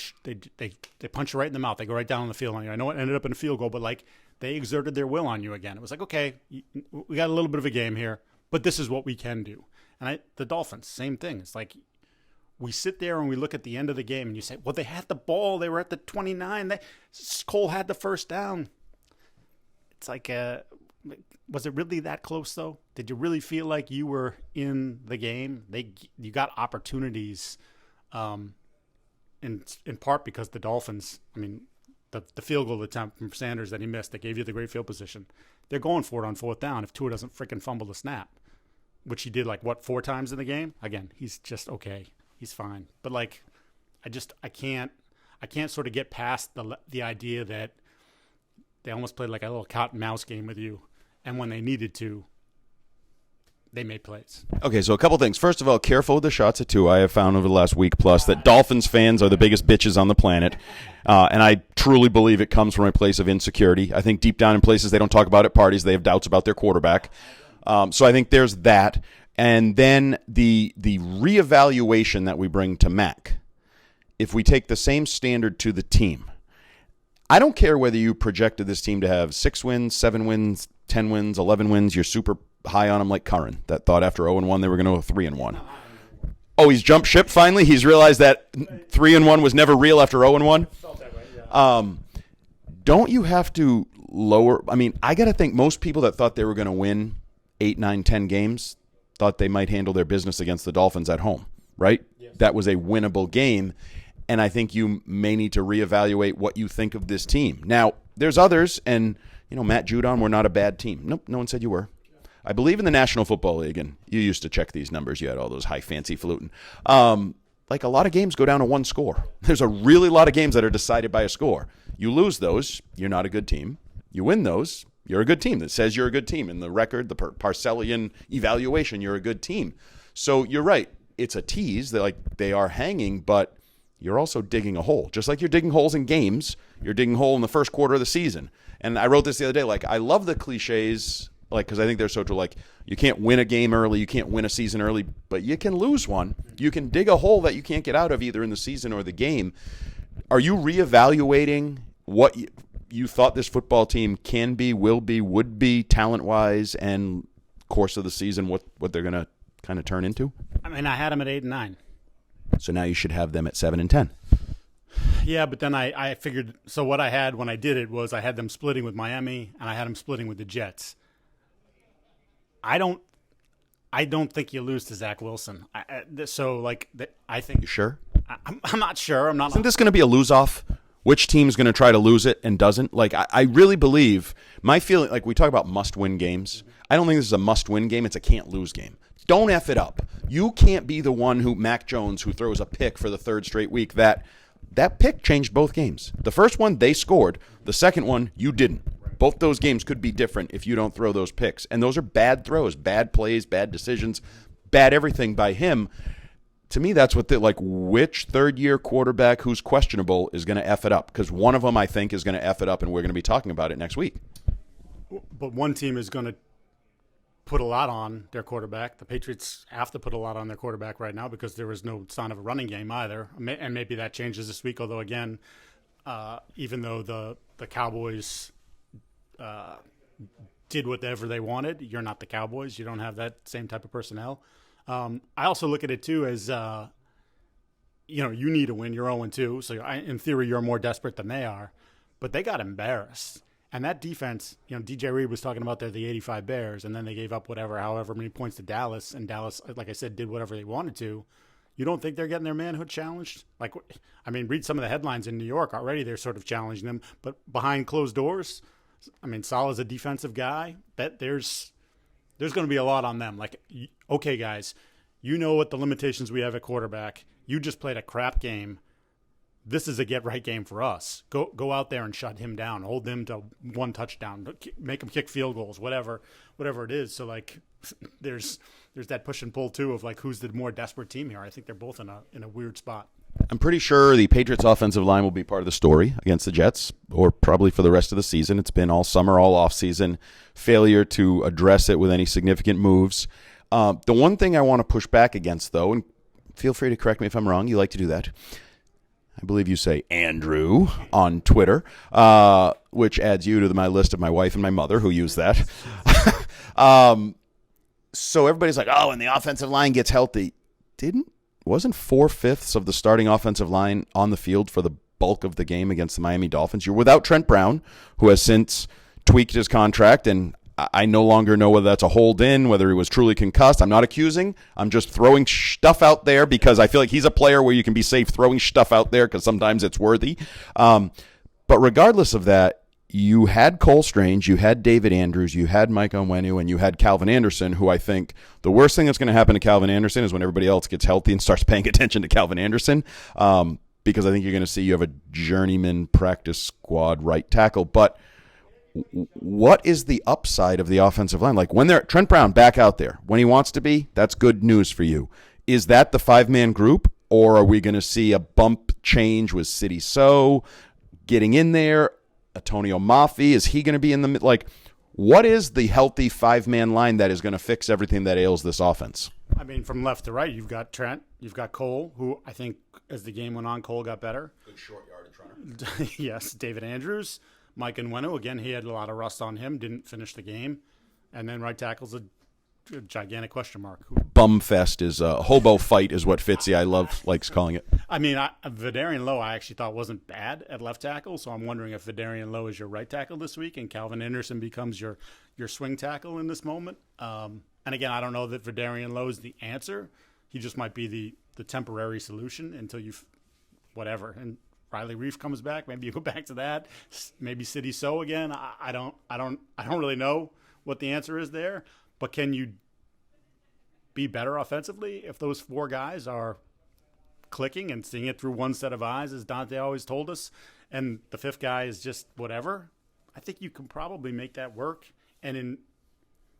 Speaker 3: punch you right in the mouth. They go right down on the field on you. I know it ended up in a field goal, but like they exerted their will on you again. It was like, okay, we got a little bit of a game here, but this is what we can do. And the Dolphins, same thing. It's like we sit there and we look at the end of the game and you say, well, they had the ball. They were at the 29. Cole had the first down. It's like, was it really that close, though? Did you really feel like you were in the game? You got opportunities in part because the Dolphins, I mean, the field goal attempt from Sanders that he missed that gave you the great field position, they're going for it on 4th down if Tua doesn't freaking fumble the snap, which he did, 4 times in the game? Again, he's just okay. He's fine. But, I can't sort of get past the idea that they almost played like a little cat and mouse game with you. And when they needed to, they made plays.
Speaker 2: Okay, so a couple things. First of all, careful with the shots at Tua. I have found over the last week plus that Dolphins fans are the biggest bitches on the planet. And I truly believe it comes from a place of insecurity. I think deep down in places they don't talk about at parties, they have doubts about their quarterback. So I think there's that. And then the reevaluation that we bring to Mac. If we take the same standard to the team, I don't care whether you projected this team to have 6 wins, 7 wins, 10 wins, 11 wins. You're super high on them like Curran that thought after 0-1 they were going to go 3-1. Oh, he's jumped ship finally? He's realized that 3-1 was never real after 0-1? Don't you have to lower – I mean, I got to think most people that thought they were going to win 8, 9, 10 games thought they might handle their business against the Dolphins at home, right? Yes. That was a winnable game. And I think you may need to reevaluate what you think of this team. Now, there's others, and, Matt Judon, we're not a bad team. Nope, no one said you were. I believe in the National Football League, and you used to check these numbers. You had all those high fancy falutin'. A lot of games go down to 1 score. There's a really lot of games that are decided by a score. You lose those, you're not a good team. You win those, You're a good team. That says you're a good team. In the record, the Parcellian evaluation, you're a good team. So you're right. It's a tease. They are hanging, but you're also digging a hole. Just like you're digging holes in games, you're digging a hole in the first quarter of the season. And I wrote this the other day. Like, I love the cliches, like, because I think they're so true. Like, you can't win a game early, you can't win a season early, but you can lose one. You can dig a hole that you can't get out of either in the season or the game. Are you reevaluating what you thought this football team can be, will be, would be, talent-wise, and course of the season, what they're going to kind of turn into?
Speaker 3: I mean, I had them at 8-9.
Speaker 2: So now you should have them at 7-10.
Speaker 3: Yeah, but then I figured, so what I had when I did it was I had them splitting with Miami, and I had them splitting with the Jets. I don't think you lose to Zach Wilson. I think.
Speaker 2: You sure?
Speaker 3: I'm not sure. I'm not.
Speaker 2: Isn't this going to be a lose-off? Which team's going to try to lose it and doesn't? Like, I really believe, my feeling, like we talk about must-win games. I don't think this is a must-win game. It's a can't-lose game. Don't F it up. You can't be the one Mac Jones, who throws a pick for the third straight week. That pick changed both games. The first one, they scored. The second one, you didn't. Both those games could be different if you don't throw those picks. And those are bad throws, bad plays, bad decisions, bad everything by him. To me, that's what which third-year quarterback who's questionable is going to F it up? Because one of them, I think, is going to F it up, and we're going to be talking about it next week.
Speaker 3: But one team is going to put a lot on their quarterback. The Patriots have to put a lot on their quarterback right now because there is no sign of a running game either. And maybe that changes this week, although, again, even though the Cowboys did whatever they wanted, you're not the Cowboys. You don't have that same type of personnel. I also look at it, too, as, you need a win. You're 0-2, so in theory you're more desperate than they are. But they got embarrassed. And that defense, DJ Reed was talking about the 85 Bears, and then they gave up however many points to Dallas, and Dallas, like I said, did whatever they wanted to. You don't think they're getting their manhood challenged? Read some of the headlines in New York already. They're sort of challenging them. But behind closed doors, Salah's a defensive guy. There's going to be a lot on them. Okay, guys, you know what the limitations we have at quarterback. You just played a crap game. This is a get-right game for us. Go out there and shut him down. Hold them to one touchdown. Make them kick field goals, whatever it is. So, there's that push and pull, too, of, who's the more desperate team here. I think they're both in a weird spot.
Speaker 2: I'm pretty sure the Patriots' offensive line will be part of the story against the Jets, or probably for the rest of the season. It's been all summer, all offseason. Failure to address it with any significant moves. The one thing I want to push back against, though, and feel free to correct me if I'm wrong. You like to do that. I believe you say Andrew on Twitter, which adds you to my list of my wife and my mother who use that. So everybody's like, when the offensive line gets healthy. Wasn't 4/5 of the starting offensive line on the field for the bulk of the game against the Miami Dolphins? You're without Trent Brown, who has since tweaked his contract, and I no longer know whether that's a hold in, whether he was truly concussed. I'm not accusing. I'm just throwing stuff out there because I feel like he's a player where you can be safe throwing stuff out there because sometimes it's worthy. But regardless of that, you had Cole Strange, you had David Andrews, you had Mike Onwenu, and you had Calvin Anderson, who I think the worst thing that's going to happen to Calvin Anderson is when everybody else gets healthy and starts paying attention to Calvin Anderson, because I think you're going to see you have a journeyman practice squad right tackle. But what is the upside of the offensive line? When Trent Brown back out there, when he wants to be, that's good news for you. Is that the five-man group, or are we going to see a bump change with City So getting in there? Antonio Mafi, is he going to be in the what is the healthy five-man line that is going to fix everything that ails this offense?
Speaker 3: From left to right, you've got Trent, you've got Cole, who I think as the game went on, Cole got better.
Speaker 2: Good short yardage runner.
Speaker 3: Yes, David Andrews. Mike Onwenu, again, he had a lot of rust on him, didn't finish the game. And then right tackle's a gigantic question mark.
Speaker 2: Bumfest is a hobo fight is what Fitzy likes calling it.
Speaker 3: Vidarian Lowe I actually thought wasn't bad at left tackle, so I'm wondering if Vidarian Lowe is your right tackle this week and Calvin Anderson becomes your swing tackle in this moment. And again, I don't know that Vidarian Lowe is the answer. He just might be the temporary solution until whatever. And Riley Reef comes back. Maybe you go back to that. Maybe City So again. I don't really know what the answer is there. But can you be better offensively if those four guys are clicking and seeing it through one set of eyes, as Dante always told us, and the fifth guy is just whatever? I think you can probably make that work. And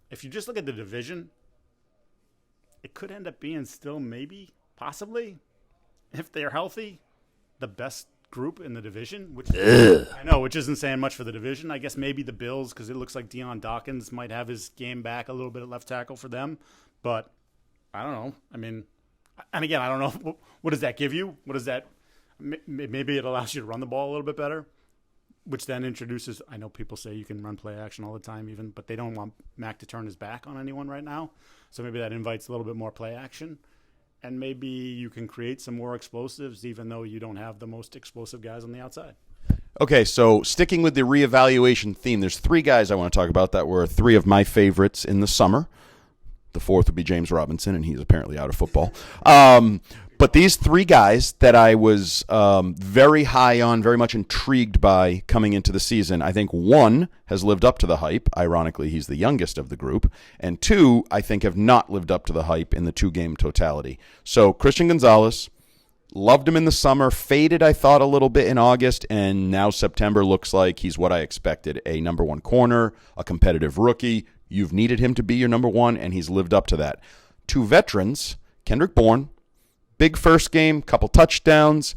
Speaker 3: if you just look at the division, it could end up being still maybe, possibly, if they're healthy, the best group in the division, which isn't saying much for the division. I guess maybe the Bills, because it looks like Deion Dawkins might have his game back a little bit at left tackle for them. But I don't know. I mean, and again, I don't know. What does that give you? What does that – maybe it allows you to run the ball a little bit better, which then introduces – I know people say you can run play action all the time even, but they don't want Mac to turn his back on anyone right now. So maybe that invites a little bit more play action. And maybe you can create some more explosives even though you don't have the most explosive guys on the outside.
Speaker 2: Okay, so sticking with the reevaluation theme, there's 3 guys I want to talk about that were 3 of my favorites in the summer. The 4th would be James Robinson, and he's apparently out of football. But these 3 guys that I was very high on, very much intrigued by coming into the season, I think 1 has lived up to the hype. Ironically, he's the youngest of the group. And 2, I think, have not lived up to the hype in the 2-game totality. So Christian Gonzalez, loved him in the summer, faded, I thought, a little bit in August, and now September looks like he's what I expected. A number 1 corner, a competitive rookie. You've needed him to be your number 1, and he's lived up to that. 2 veterans, Kendrick Bourne, big first game, couple touchdowns.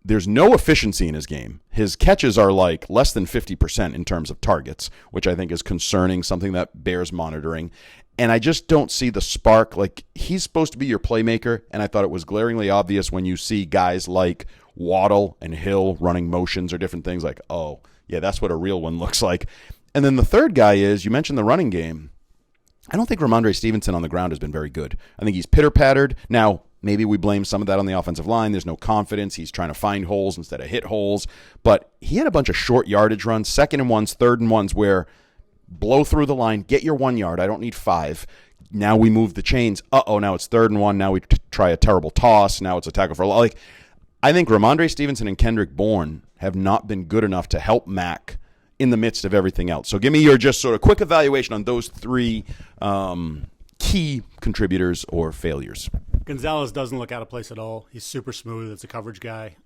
Speaker 2: There's no efficiency in his game. His catches are like less than 50% in terms of targets, which I think is concerning, something that bears monitoring. And I just don't see the spark. Like, he's supposed to be your playmaker, and I thought it was glaringly obvious when you see guys like Waddle and Hill running motions or different things like, oh, yeah, that's what a real one looks like. And then the third guy is, you mentioned the running game. I don't think Ramondre Stevenson on the ground has been very good. I think he's pitter-pattered. Now, maybe we blame some of that on the offensive line. There's no confidence. He's trying to find holes instead of hit holes. But he had a bunch of short yardage runs, 2nd and 1s, 3rd and 1s, where blow through the line, get your 1 yard. I don't need 5. Now we move the chains. Now it's 3rd and 1. Now we try a terrible toss. Now it's a tackle for a loss. Like, I think Ramondre Stevenson and Kendrick Bourne have not been good enough to help Mac in the midst of everything else. So give me your just sort of quick evaluation on those 3 key contributors or failures.
Speaker 3: Gonzalez doesn't look out of place at all. He's super smooth as a coverage guy.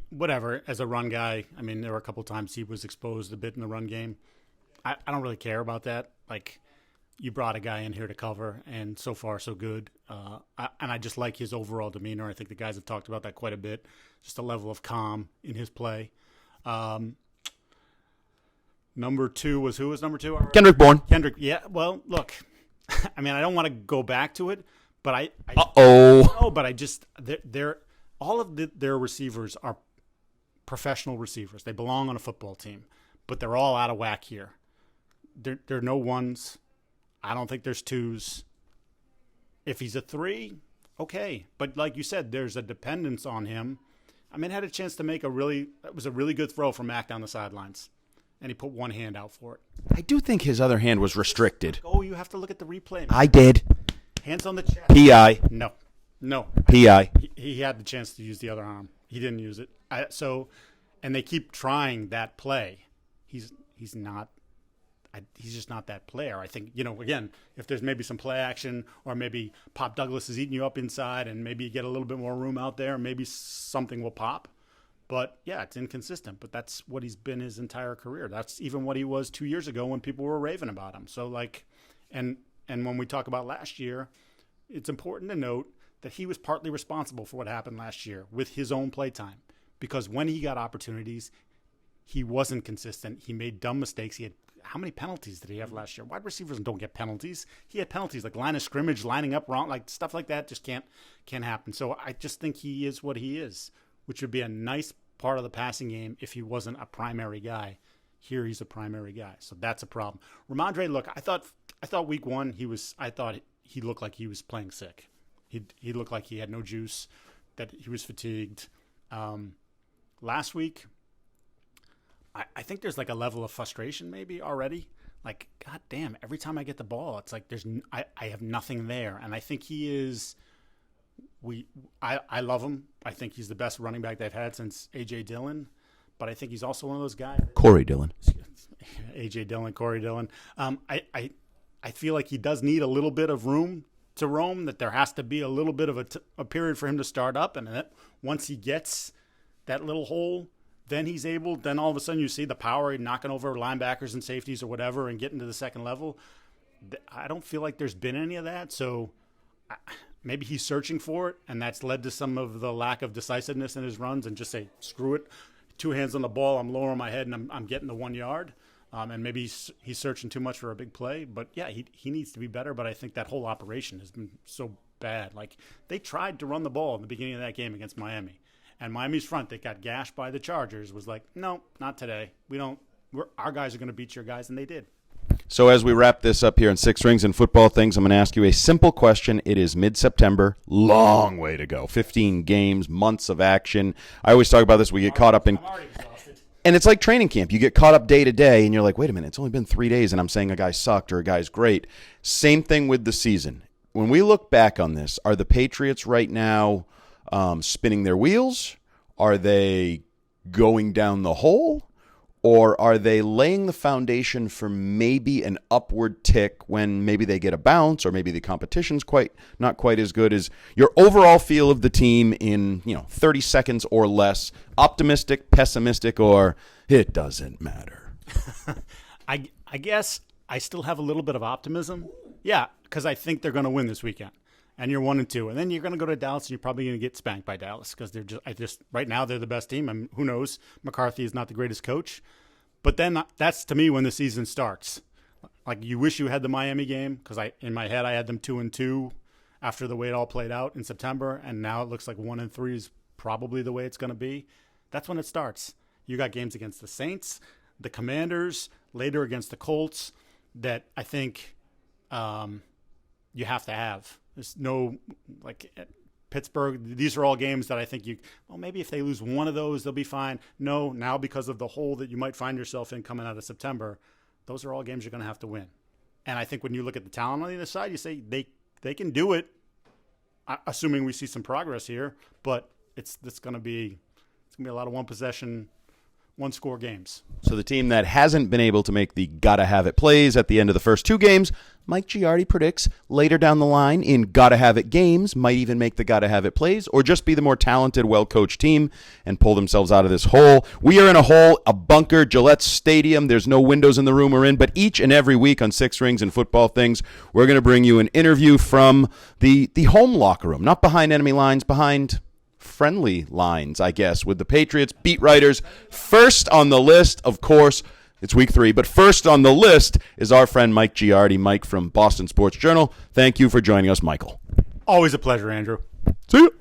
Speaker 3: Whatever, as a run guy, I mean, there were a couple times he was exposed a bit in the run game. I don't really care about that. Like, you brought a guy in here to cover, and so far so good. And I just like his overall demeanor. I think the guys have talked about that quite a bit. Just a level of calm in his play. Number 2 was who was number 2?
Speaker 2: Kendrick Bourne.
Speaker 3: Kendrick, yeah. Well, look, I mean, I don't want to go back to it, but but I just they're all of their receivers are professional receivers. They belong on a football team, but they're all out of whack here. There are no 1s. I don't think there's 2s. If he's a 3, okay. But like you said, there's a dependence on him. I mean, had a chance to make it was a really good throw from Mac down the sidelines. And he put 1 hand out for it.
Speaker 2: I do think his other hand was restricted.
Speaker 3: Oh, you have to look at the replay, man.
Speaker 2: I did.
Speaker 3: Hands on the chest.
Speaker 2: PI.
Speaker 3: No.
Speaker 2: PI.
Speaker 3: He had the chance to use the other arm. He didn't use it. And they keep trying that play. He's not. He's just not that player. I think, again, if there's maybe some play action or maybe Pop Douglas is eating you up inside and maybe you get a little bit more room out there, maybe something will pop. But, yeah, it's inconsistent. But that's what he's been his entire career. That's even what he was 2 years ago when people were raving about him. So, and when we talk about last year, it's important to note that he was partly responsible for what happened last year with his own play time. Because when he got opportunities, he wasn't consistent. He made dumb mistakes. How many penalties did he have last year? Wide receivers don't get penalties. He had penalties like line of scrimmage, lining up wrong, like stuff like that just can't happen. So I just think he is what he is, which would be a nice part of the passing game if he wasn't a primary guy. Here he's a primary guy, so that's a problem. Ramondre, look, I thought week 1 I thought he looked like he was playing sick. He looked like he had no juice, that he was fatigued. Last week, I think there's like a level of frustration maybe already. Like, God damn, every time I get the ball, it's like I have nothing there, and I think he is. I love him. I think he's the best running back they've had since A.J. Dillon, but I think he's also one of those guys.
Speaker 2: Corey Dillon.
Speaker 3: A.J. Dillon, Corey Dillon. I feel like he does need a little bit of room to roam, that there has to be a little bit of a period for him to start up, and that once he gets that little hole, then then all of a sudden you see the power knocking over linebackers and safeties or whatever and getting to the second level. I don't feel like there's been any of that. So maybe he's searching for it, and that's led to some of the lack of decisiveness in his runs and just say, screw it, 2 hands on the ball, I'm lowering my head, and I'm getting the 1 yard. And maybe he's searching too much for a big play. But, yeah, he needs to be better. But I think that whole operation has been so bad. Like, they tried to run the ball in the beginning of that game against Miami. And Miami's front that got gashed by the Chargers was like, no, not today. Our guys are going to beat your guys, and they did.
Speaker 2: So as we wrap this up here in Six Rings and Football Things, I'm going to ask you a simple question. It is mid-September, long way to go, 15 games, months of action. I always talk about this. We get caught up in – and it's like training camp. You get caught up day to day, and you're like, wait a minute, it's only been 3 days, and I'm saying a guy sucked or a guy's great. Same thing with the season. When we look back on this, are the Patriots right now spinning their wheels? Are they going down the hole? Or are they laying the foundation for maybe an upward tick when maybe they get a bounce or maybe the competition's not quite as good? As your overall feel of the team in 30 seconds or less? Optimistic, pessimistic, or it doesn't matter?
Speaker 3: I guess I still have a little bit of optimism. Yeah, because I think they're going to win this weekend. And you're 1-2, and then you're going to go to Dallas, and you're probably going to get spanked by Dallas because right now they're the best team. I mean, who knows? McCarthy is not the greatest coach, but then that's to me when the season starts. Like you wish you had the Miami game because in my head I had them 2-2 after the way it all played out in September, and now it looks like 1-3 is probably the way it's going to be. That's when it starts. You got games against the Saints, the Commanders, later against the Colts that I think you have to have. There's no, like, Pittsburgh, these are all games that I think maybe if they lose one of those, they'll be fine. No, now because of the hole that you might find yourself in coming out of September, those are all games you're going to have to win. And I think when you look at the talent on the other side, you say they can do it, assuming we see some progress here, but it's going to be a lot of one-possession, one-score games.
Speaker 2: So the team that hasn't been able to make the gotta-have-it plays at the end of the first 2 games, Mike Giardi predicts later down the line in gotta-have-it games might even make the gotta-have-it plays or just be the more talented, well-coached team and pull themselves out of this hole. We are in a hole, a bunker, Gillette Stadium. There's no windows in the room we're in, but each and every week on Six Rings and Football Things, we're going to bring you an interview from the home locker room, not behind enemy lines, behind friendly lines, I guess, with the Patriots beat writers. First on the list, of course, it's week 3, but first on the list is our friend Mike Giardi. Mike from Boston Sports Journal. Thank you for joining us, Michael.
Speaker 3: Always a pleasure, Andrew.
Speaker 2: See you.